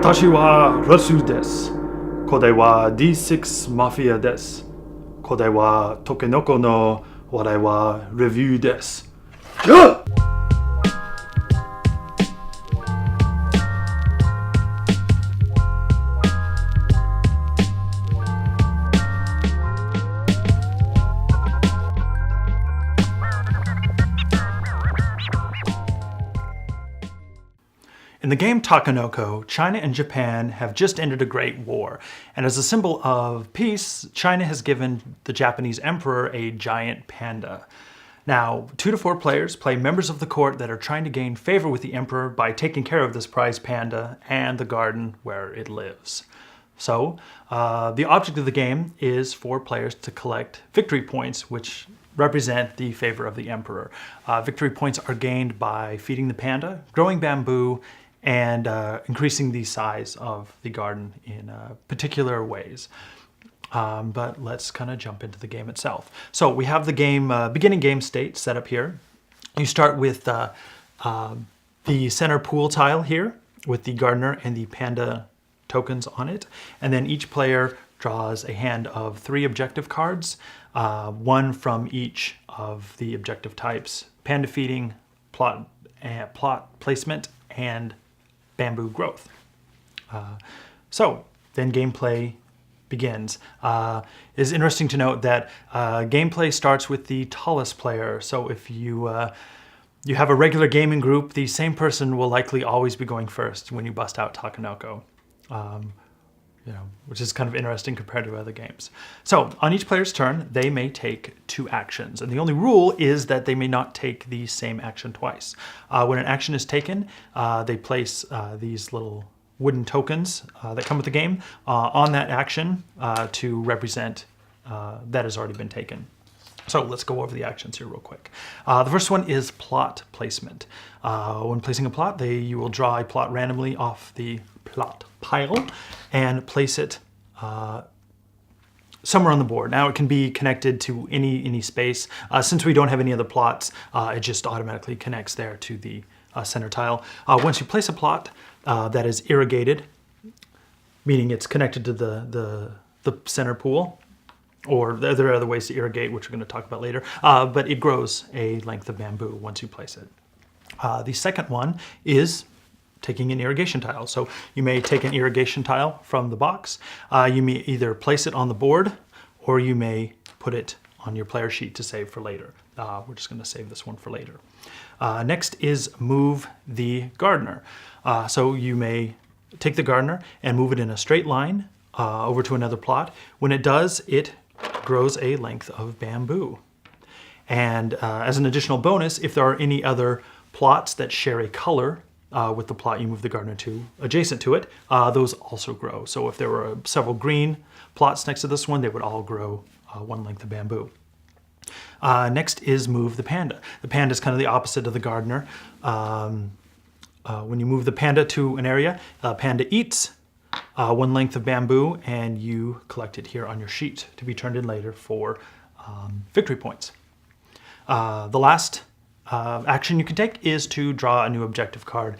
Watashi wa Rasu desu. Kore wa d6 mafia desu. Kore wa Takenoko no warai wa review desu. Yeah! In the game Takenoko, China and Japan have just ended a great war, and as a symbol of peace, China has given the Japanese emperor a giant panda. Now, 2 to 4 players play members of the court that are trying to gain favor with the emperor by taking care of this prized panda and the garden where it lives. So, the object of the game is for players to collect victory points, which represent the favor of the emperor. Victory points are gained by feeding the panda, growing bamboo, and increasing the size of the garden in particular ways. But let's kind of jump into the game itself. So we have the game, beginning game state set up here. You start with the center pool tile here with the gardener and the panda tokens on it. And then each player draws a hand of 3 objective cards, 1 from each of the objective types: panda feeding, plot placement, and bamboo growth. So then gameplay begins. It's interesting to note that gameplay starts with the tallest player. So if you have a regular gaming group, the same person will likely always be going first when you bust out Takenoko. Which is kind of interesting compared to other games. So on each player's turn, they may take 2 actions. And the only rule is that they may not take the same action twice. When an action is taken, they place these little wooden tokens that come with the game on that action to represent that has already been taken. So let's go over the actions here real quick. The first one is plot placement. When placing a plot, you will draw a plot randomly off the plot pile and place it somewhere on the board. Now it can be connected to any space. Since we don't have any other plots, it just automatically connects there to the center tile. Once you place a plot that is irrigated, meaning it's connected to the center pool, or there are other ways to irrigate, which we're going to talk about later, but it grows a length of bamboo once you place it. The second one is taking an irrigation tile. So you may take an irrigation tile from the box. You may either place it on the board, or you may put it on your player sheet to save for later. We're just going to save this one for later. Next is move the gardener. So you may take the gardener and move it in a straight line over to another plot. When it does, it grows a length of bamboo. And as an additional bonus, if there are any other plots that share a color with the plot you move the gardener to adjacent to it, those also grow. So if there were several green plots next to this one, they would all grow 1 length of bamboo. Next is move the panda. The panda is kind of the opposite of the gardener. When you move the panda to an area, panda eats 1 length of bamboo, and you collect it here on your sheet to be turned in later for victory points. The last action you can take is to draw a new objective card.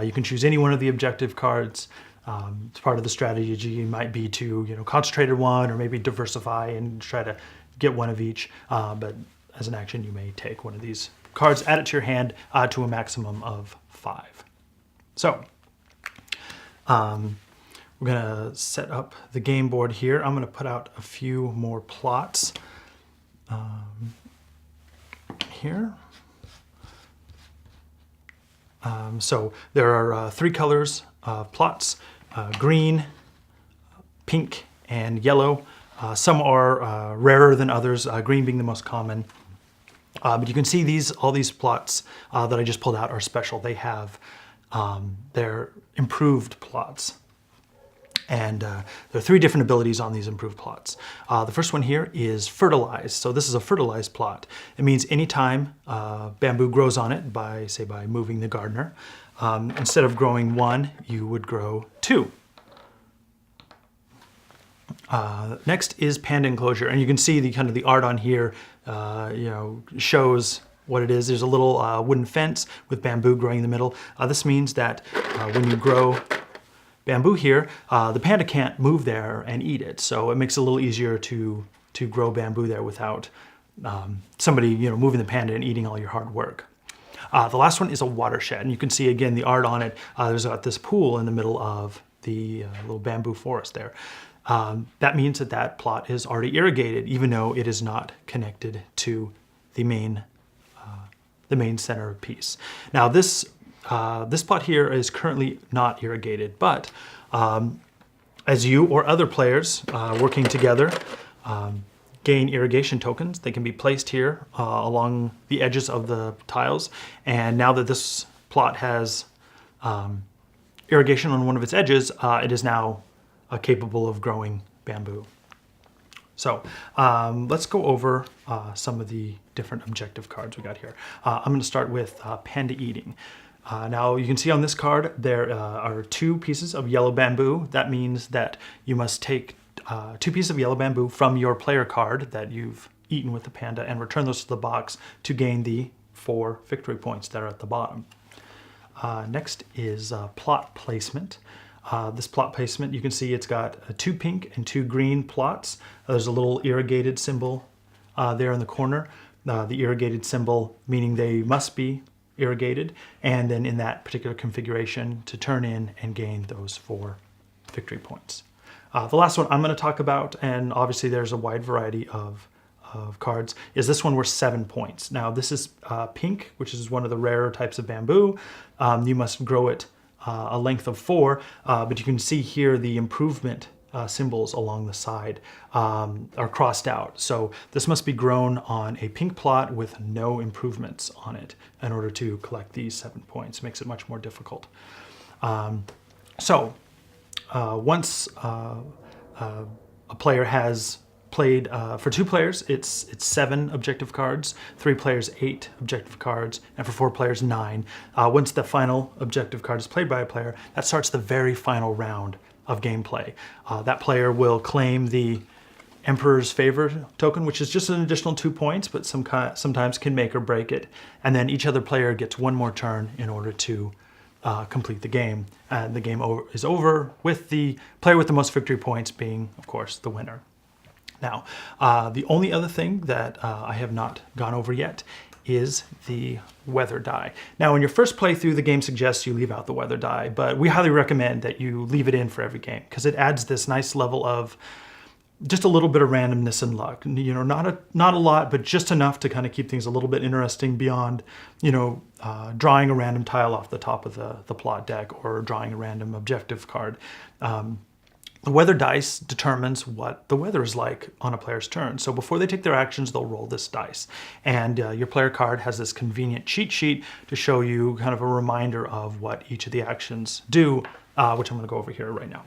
You can choose any one of the objective cards. It's part of the strategy might be to concentrate on one, or maybe diversify and try to get one of each. But as an action, you may take one of these cards, add it to your hand to a maximum of 5. So we're gonna set up the game board here. I'm gonna put out a few more plots here. So there are 3 colors of plots: green, pink, and yellow. Some are rarer than others, green being the most common. But you can see all these plots that I just pulled out are special. They have they're improved plots. And there are 3 different abilities on these improved plots. The first one here is fertilize. So this is a fertilized plot. It means anytime bamboo grows on it, by moving the gardener, instead of growing 1, you would grow 2. Next is panda enclosure, and you can see the art on here shows what it is. There's a little wooden fence with bamboo growing in the middle. This means that when you grow bamboo here, the panda can't move there and eat it. So it makes it a little easier to grow bamboo there without somebody moving the panda and eating all your hard work. The last one is a watershed, and you can see again the art on it. There's got this pool in the middle of the little bamboo forest there. That means that that plot is already irrigated, even though it is not connected to the main center piece. Now this plot here is currently not irrigated, but as you or other players working together gain irrigation tokens, they can be placed here along the edges of the tiles. And now that this plot has irrigation on one of its edges, it is now capable of growing bamboo. So let's go over some of the different objective cards we got here. I'm going to start with panda eating. Now you can see on this card there are 2 pieces of yellow bamboo. That means that you must take 2 pieces of yellow bamboo from your player card that you've eaten with the panda and return those to the box to gain the 4 victory points that are at the bottom. Next is plot placement. This plot placement, you can see it's got 2 pink and 2 green plots. There's a little irrigated symbol there in the corner. The irrigated symbol meaning they must be irrigated, and then in that particular configuration to turn in and gain those 4 victory points. The last one I'm going to talk about, and obviously there's a wide variety of cards, is this one worth 7 points. Now this is pink, which is one of the rarer types of bamboo. You must grow it a length of 4, but you can see here the improvement symbols along the side are crossed out. So this must be grown on a pink plot with no improvements on it in order to collect these 7 points. Makes it much more difficult. Once a player has played, for 2 players, it's 7 objective cards, 3 players 8 objective cards, and for 4 players 9. Once the final objective card is played by a player, that starts the very final round of gameplay. That player will claim the Emperor's Favor token, which is just an additional 2 points, but sometimes can make or break it. And then each other player gets 1 more turn in order to complete the game. And the game is over with the player with the most victory points being, of course, the winner. Now, the only other thing that I have not gone over yet is the weather die. Now, in your first playthrough, the game suggests you leave out the weather die, but we highly recommend that you leave it in for every game because it adds this nice level of just a little bit of randomness and luck. Not a lot, but just enough to kind of keep things a little bit interesting beyond, drawing a random tile off the top of the plot deck or drawing a random objective card. The weather dice determines what the weather is like on a player's turn. So before they take their actions, they'll roll this dice. And your player card has this convenient cheat sheet to show you kind of a reminder of what each of the actions do, which I'm going to go over here right now.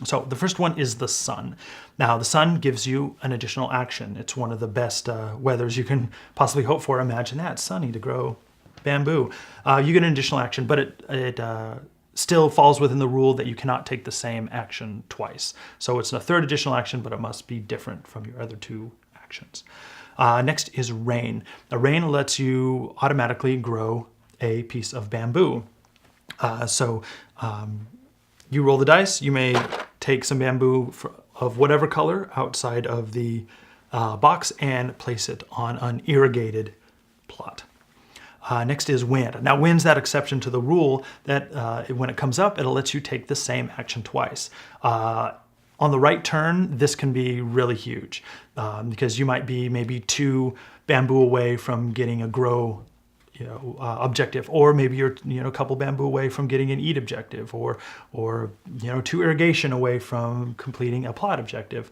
So the first one is the sun. Now the sun gives you an additional action. It's one of the best weathers you can possibly hope for. Imagine that, sunny to grow bamboo. You get an additional action, but it still falls within the rule that you cannot take the same action twice. So it's a 3rd additional action, but it must be different from your other 2 actions. Next is rain. The rain lets you automatically grow a piece of bamboo. You roll the dice. You may take some bamboo of whatever color outside of the box and place it on an irrigated plot. Next is wind. Now wind's that exception to the rule that when it comes up, it'll let you take the same action twice. On the right turn, this can be really huge because you might be maybe 2 bamboo away from getting a grow objective, or maybe you're a couple bamboo away from getting an eat objective, or 2 irrigation away from completing a plot objective.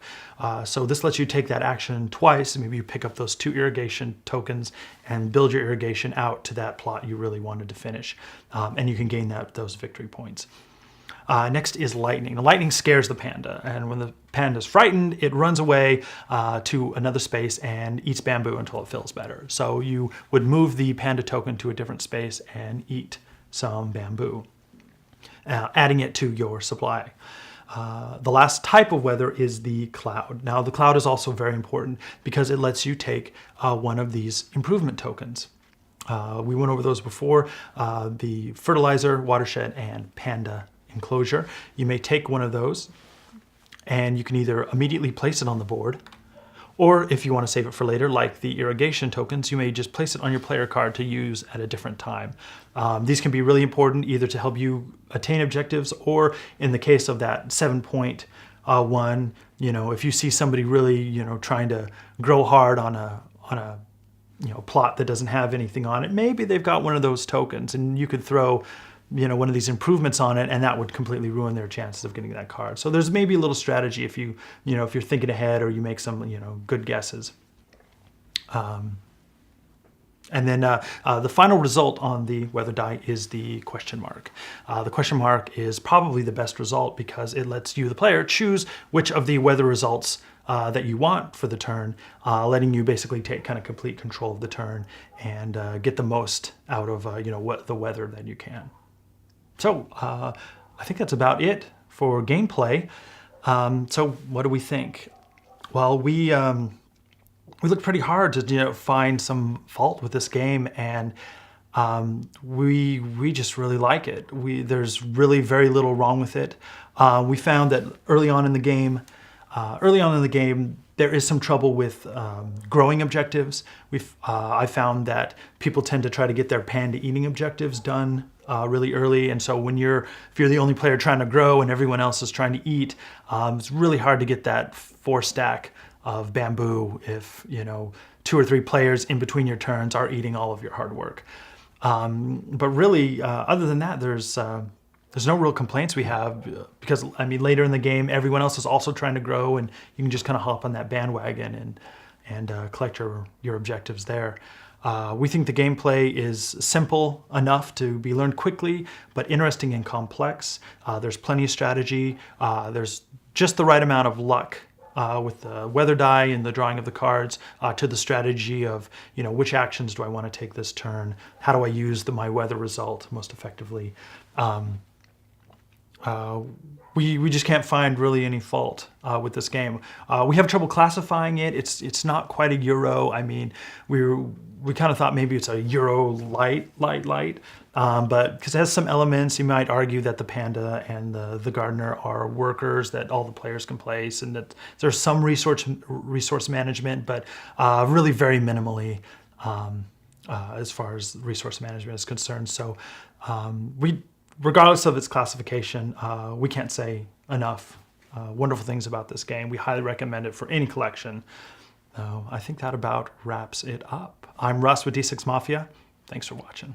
So this lets you take that action twice, and maybe you pick up those 2 irrigation tokens and build your irrigation out to that plot you really wanted to finish, and you can gain those victory points. Next is lightning. The lightning scares the panda, and when the panda's frightened, it runs away to another space and eats bamboo until it feels better. So you would move the panda token to a different space and eat some bamboo, adding it to your supply. The last type of weather is the cloud. Now the cloud is also very important because it lets you take one of these improvement tokens. We went over those before, the fertilizer, watershed, and panda enclosure. You may take one of those and you can either immediately place it on the board, or if you want to save it for later, like the irrigation tokens, you may just place it on your player card to use at a different time. These can be really important either to help you attain objectives, or in the case of that 7-point one, if you see somebody really, trying to grow hard on a plot that doesn't have anything on it, maybe they've got one of those tokens and you could throw one of these improvements on it, and that would completely ruin their chances of getting that card. So there's maybe a little strategy if if you're thinking ahead, or you make some good guesses. And then the final result on the weather die is the question mark. The question mark is probably the best result because it lets you, the player, choose which of the weather results that you want for the turn, letting you basically take kind of complete control of the turn and get the most out of what the weather that you can. So I think that's about it for gameplay. So what do we think? Well, we looked pretty hard to find some fault with this game, and we just really like it. There's really very little wrong with it. We found that early on in the game, there is some trouble with growing objectives. I found that people tend to try to get their panda eating objectives done really early, and so if you're the only player trying to grow and everyone else is trying to eat, it's really hard to get that 4-stack of bamboo if 2 or 3 players in between your turns are eating all of your hard work. But really, other than that, there's no real complaints we have, because later in the game everyone else is also trying to grow, and you can just kind of hop on that bandwagon and collect your objectives there. We think the gameplay is simple enough to be learned quickly, but interesting and complex. There's plenty of strategy. There's just the right amount of luck with the weather die and the drawing of the cards, to the strategy of which actions do I want to take this turn? How do I use my weather result most effectively? We just can't find really any fault with this game. We have trouble classifying it. It's not quite a Euro. We kind of thought maybe it's a Euro light, but because it has some elements, you might argue that the panda and the gardener are workers that all the players can place, and that there's some resource management, but really very minimally as far as resource management is concerned. So regardless of its classification, we can't say enough wonderful things about this game. We highly recommend it for any collection. I think that about wraps it up. I'm Russ with D6 Mafia. Thanks for watching.